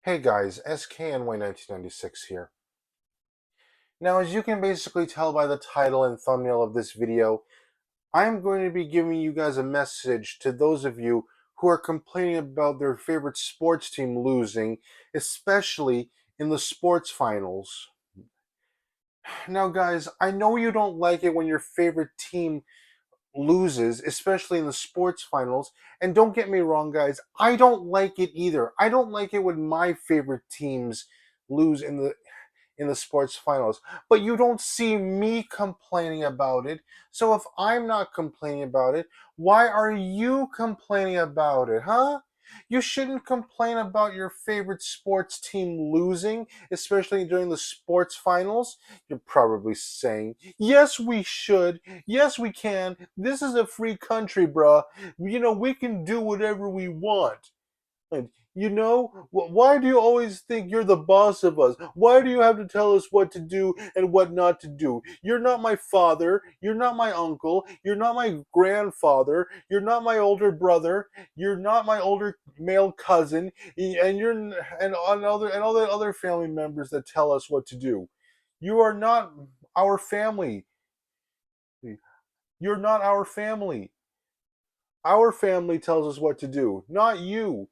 Hey guys, SKNY1996 here. Now, as you can basically tell by the title and thumbnail of this video, I'm going to be giving you guys a message to those of you who are complaining about their favorite sports team losing, especially in the sports finals. Now, guys, I know you don't like it when your favorite team loses, especially in the sports finals. And don't get me wrong, guys, I don't like it either. I don't like it when my favorite teams lose in the sports finals. But you don't see me complaining about it. So if I'm not complaining about it, why are you complaining about it, huh? You shouldn't complain about your favorite sports team losing, especially during the sports finals. You're probably saying, yes, we should. Yes, we can. This is a free country, bruh. We can do whatever we want. And why do you always think you're the boss of us? Why do you have to tell us what to do and what not to do? You're not my father. You're not my uncle. You're not my grandfather. You're not my older brother. You're not my older male cousin. And you're and all the other family members that tell us what to do. You are not our family. You're not our family. Our family tells us what to do, not you.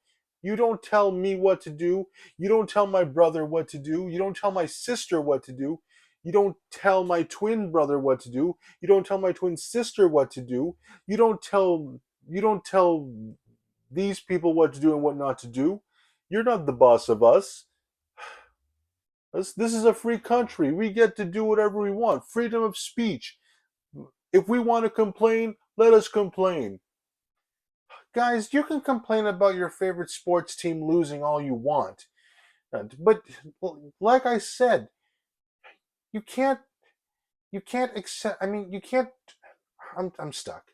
You don't tell me what to do. You don't tell my brother what to do. You don't tell my sister what to do. You don't tell my twin brother what to do. You don't tell my twin sister what to do. You don't tell these people what to do and what not to do. You're not the boss of us. This is a free country. We get to do whatever we want. Freedom of speech. If we want to complain, let us complain. Guys, you can complain about your favorite sports team losing all you want. But like I said, you can't accept you can't I'm stuck.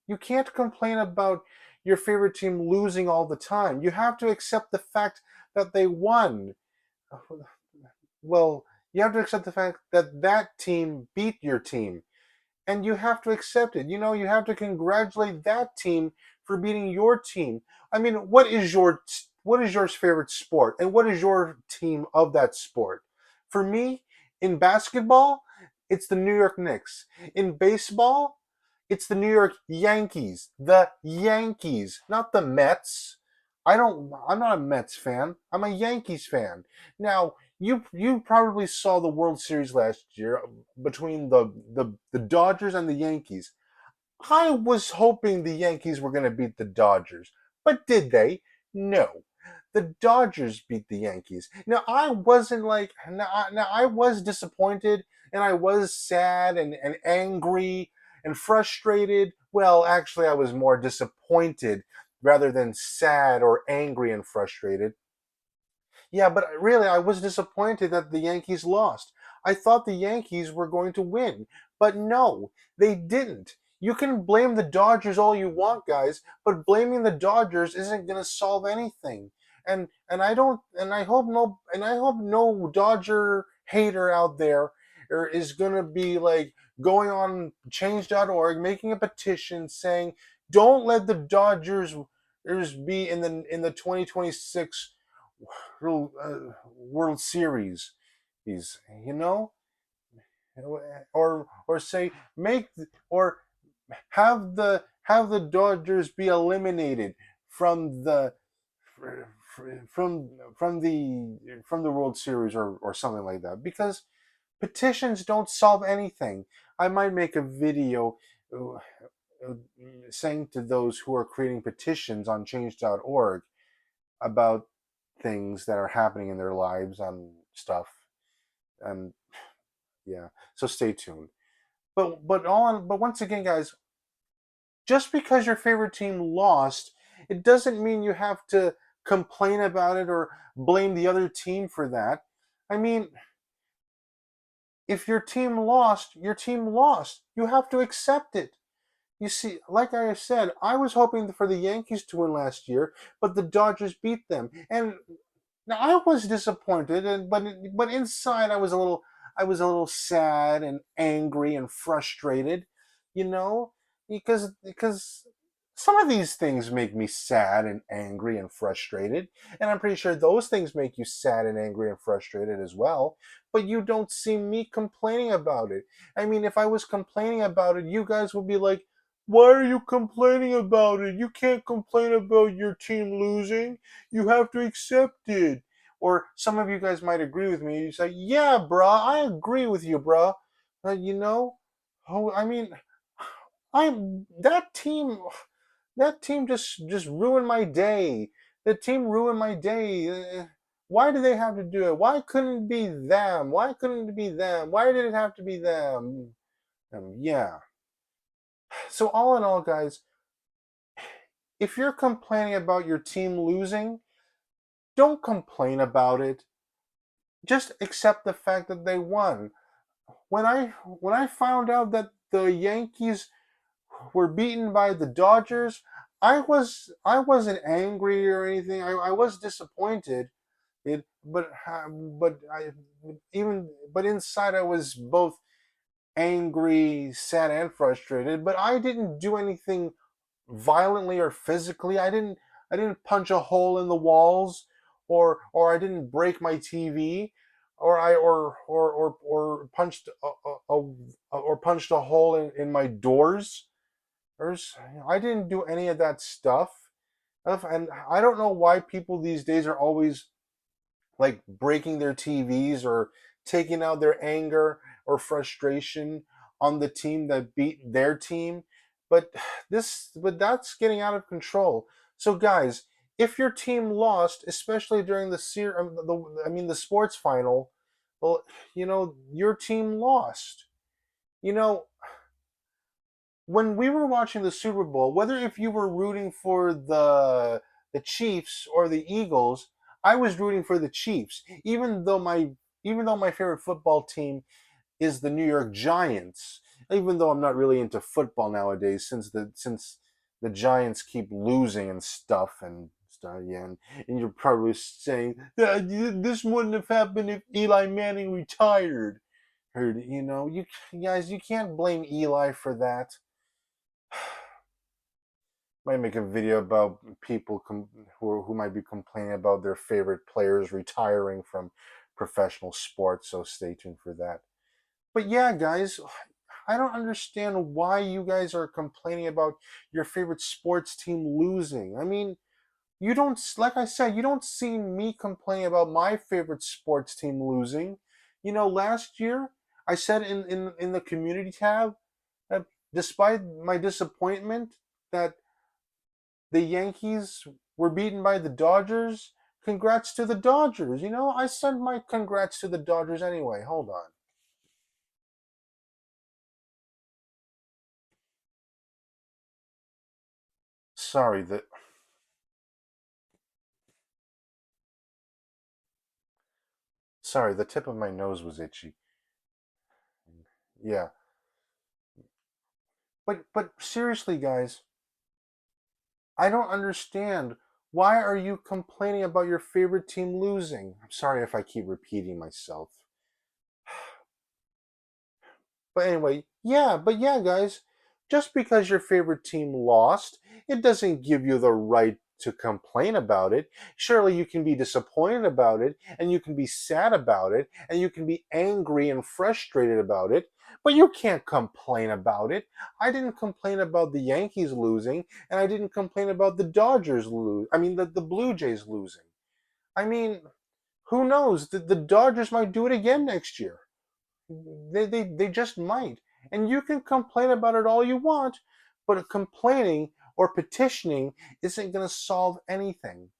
You can't complain about your favorite team losing all the time. You have to accept the fact that they won. Well, you have to accept the fact that that team beat your team. And you have to accept it. You have to congratulate that team for beating your team. I mean, what is your favorite sport, and what is your team of that sport? For me, in basketball, it's the New York Knicks. In baseball, it's the New York Yankees. The Yankees, not the Mets. I'm not a Mets fan. I'm a Yankees fan. Now, you probably saw the World Series last year between the Dodgers and the Yankees. I was hoping the Yankees were going to beat the Dodgers, but did they? No. The Dodgers beat the Yankees. Now I wasn't like now I was disappointed, and I was sad and angry and frustrated. Well, actually I was more disappointed rather than sad or angry and frustrated. Yeah, but really, I was disappointed that the Yankees lost. I thought the Yankees were going to win, but no, they didn't. You can blame the Dodgers all you want, guys, but blaming the Dodgers isn't going to solve anything. And I hope no Dodger hater out there is going to be like going on change.org, making a petition saying don't let the Dodgers be in the 2026 World Series. He's or say make or have the Dodgers be eliminated from the from the World Series, or something like that, because petitions don't solve anything. I might make a video uh, uh, saying to those who are creating petitions on change.org about things that are happening in their lives and stuff. And yeah, so stay tuned. But once again, guys, just because your favorite team lost, it doesn't mean you have to complain about it or blame the other team for that. I mean, if your team lost, your team lost. You have to accept it. You see, like I said, I was hoping for the Yankees to win last year, but the Dodgers beat them. And now I was disappointed, but inside I was a little sad and angry and frustrated, you know, because Some of these things make me sad and angry and frustrated, and I'm pretty sure those things make you sad and angry and frustrated as well, but you don't see me complaining about it. I mean, if I was complaining about it, you guys would be like, why are you complaining about it? You can't complain about your team losing. You have to accept it. Or some of you guys might agree with me. You say, yeah, bruh, I agree with you, bruh. You know, oh, I mean, I'm that team just ruined my day. The team ruined my day. Why do they have to do it? Why couldn't it be them? Why couldn't it be them? Why did it have to be them? Yeah. So all in all, guys, if you're complaining about your team losing, don't complain about it. Just accept the fact that they won. When I found out that the Yankees were beaten by the Dodgers, I wasn't angry or anything. I was disappointed. But inside I was both angry, sad, and frustrated. But I didn't do anything violently or physically. I didn't punch a hole in the walls, or I didn't break my TV, or punched or punched a hole in my doors. There's I didn't do any of that stuff. And I don't know why people these days are always like breaking their TVs or taking out their anger or frustration on the team that beat their team. But but that's getting out of control. So guys, if your team lost, especially during the sports final, well, your team lost. You know, when we were watching the Super Bowl, whether if you were rooting for the Chiefs or the Eagles, I was rooting for the Chiefs, even though my favorite football team is the New York Giants. Even though I'm not really into football nowadays, since the Giants keep losing and stuff, yeah, and you're probably saying this wouldn't have happened if Eli Manning retired. Heard you guys, you can't blame Eli for that. Might make a video about people who might be complaining about their favorite players retiring from professional sports. So stay tuned for that. But yeah, guys, I don't understand why you guys are complaining about your favorite sports team losing. I mean, you don't, like I said, you don't see me complaining about my favorite sports team losing. Last year I said in the community tab that despite my disappointment that the Yankees were beaten by the Dodgers. Congrats to the Dodgers. I sent my congrats to the Dodgers anyway. Hold on. Sorry, the tip of my nose was itchy. Yeah. But seriously, guys, I don't understand. Why are you complaining about your favorite team losing? I'm sorry if I keep repeating myself. But yeah, guys, just because your favorite team lost, it doesn't give you the right to complain about it. Surely you can be disappointed about it, and you can be sad about it, and you can be angry and frustrated about it, but you can't complain about it. I didn't complain about the Yankees losing, and I didn't complain about the Dodgers lose. I mean, the Blue Jays losing. I mean, who knows? The Dodgers might do it again next year. They just might. And you can complain about it all you want, but complaining or petitioning isn't going to solve anything.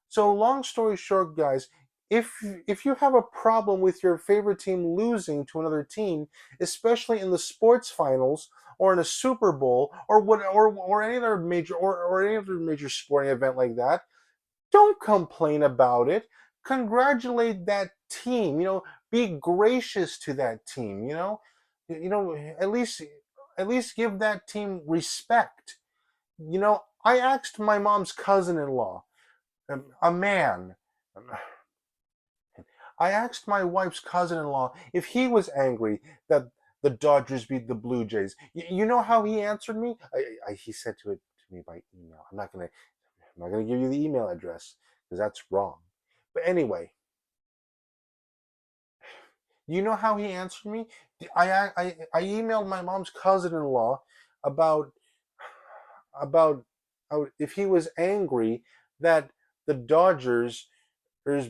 So long story short, guys, if if you have a problem with your favorite team losing to another team, especially in the sports finals or in a Super Bowl or any other major sporting event like that, don't complain about it. Congratulate that team. Be gracious to that team. At least give that team respect. I asked my mom's cousin-in-law, a man. I asked my wife's cousin-in-law if he was angry that the Dodgers beat the Blue Jays. You know how he answered me? He said to to me by email. I'm not gonna give you the email address because that's wrong. But anyway, you know how he answered me? I emailed my mom's cousin-in-law about about if he was angry that the Dodgers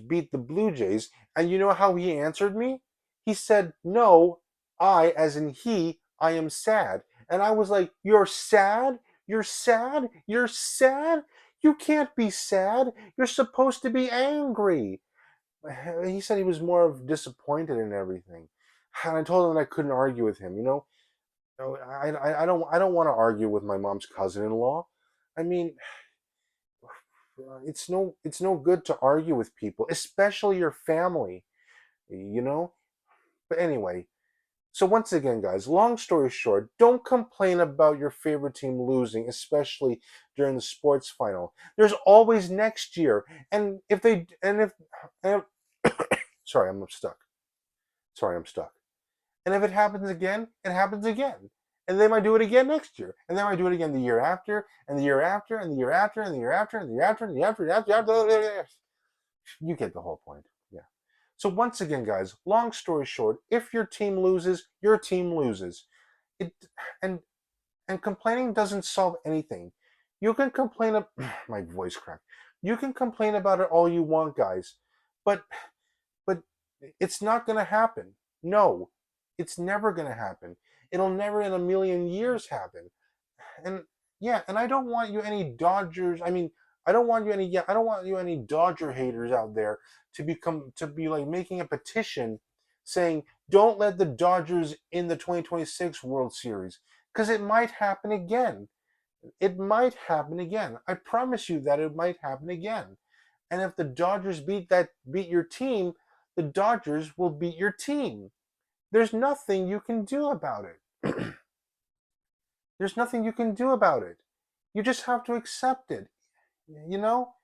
beat the Blue Jays, and you know how he answered me? He said, "No, I, as in he, I am sad." And I was like, "You're sad? You're sad? You're sad? You can't be sad. You're supposed to be angry." He said he was more of disappointed in everything, and I told him that I couldn't argue with him. No, I don't want to argue with my mom's cousin-in-law. I mean, it's no good to argue with people, especially your family, you know? But anyway, so once again, guys, long story short, don't complain about your favorite team losing, especially during the sports final. There's always next year. And if they and sorry, I'm stuck. Sorry, I'm stuck. And if it happens again, it happens again. And they might do it again next year. And they might do it again the year after, and the year after, and the year after, and the year after, and the year after, and the year after, and the year after. You get the whole point. Yeah. So once again, guys, long story short, if your team loses, your team loses. It and and complaining doesn't solve anything. You can complain my voice cracked. You can complain about it all you want, guys. But but it's not going to happen. No, it's never going to happen. It'll never in a million years happen. And yeah, and I don't want you any Dodgers. I mean, I don't want you any. Yeah, I don't want you any Dodger haters out there to be like making a petition saying don't let the Dodgers in the 2026 World Series because it might happen again. It might happen again. I promise you that it might happen again. And if the Dodgers beat your team, the Dodgers will beat your team. There's nothing you can do about it. There's nothing you can do about it. You just have to accept it. You know,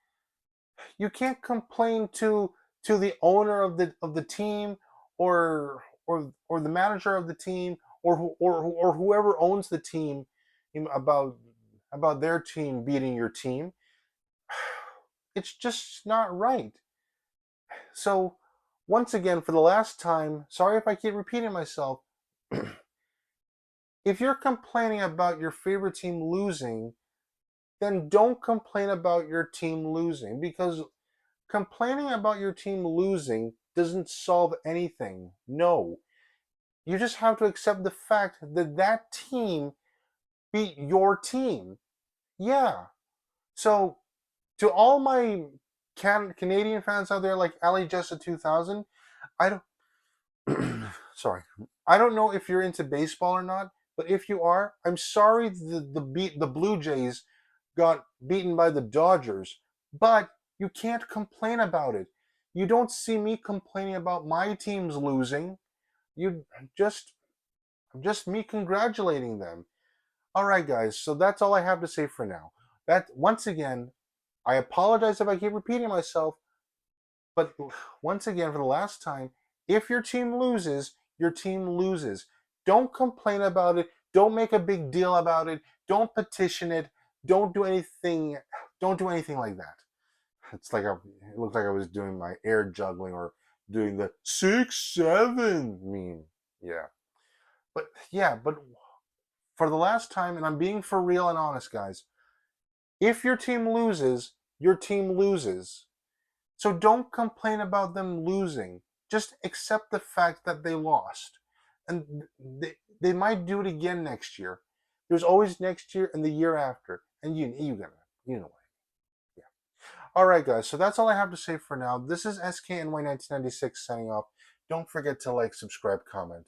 you can't complain to the owner of the team or the manager of the team or whoever owns the team about their team beating your team. It's just not right. So, once again, for the last time, sorry if I keep repeating myself, if you're complaining about your favorite team losing, then don't complain about your team losing because complaining about your team losing doesn't solve anything. No. You just have to accept the fact that that team beat your team. Yeah. So, to all my Canadian fans out there like Ali Jessa 2000, I don't sorry. I don't know if you're into baseball or not, but if you are, I'm sorry the Blue Jays got beaten by the Dodgers, but you can't complain about it. You don't see me complaining about my teams losing. You just just me congratulating them. All right, guys. So that's all I have to say for now. That once again, I apologize if I keep repeating myself, but once again, for the last time, if your team loses, your team loses. Don't complain about it. Don't make a big deal about it. Don't petition it. Don't do anything. Don't do anything like that. It looked like I was doing my air juggling or doing the 6-7 meme. Yeah, but for the last time, and I'm being for real and honest, guys. If your team loses, your team loses. So don't complain about them losing. Just accept the fact that they lost. And they might do it again next year. There's always next year and the year after. And you know what. Yeah. All right, guys. So that's all I have to say for now. This is SKNY1996 signing off. Don't forget to like, subscribe, comment.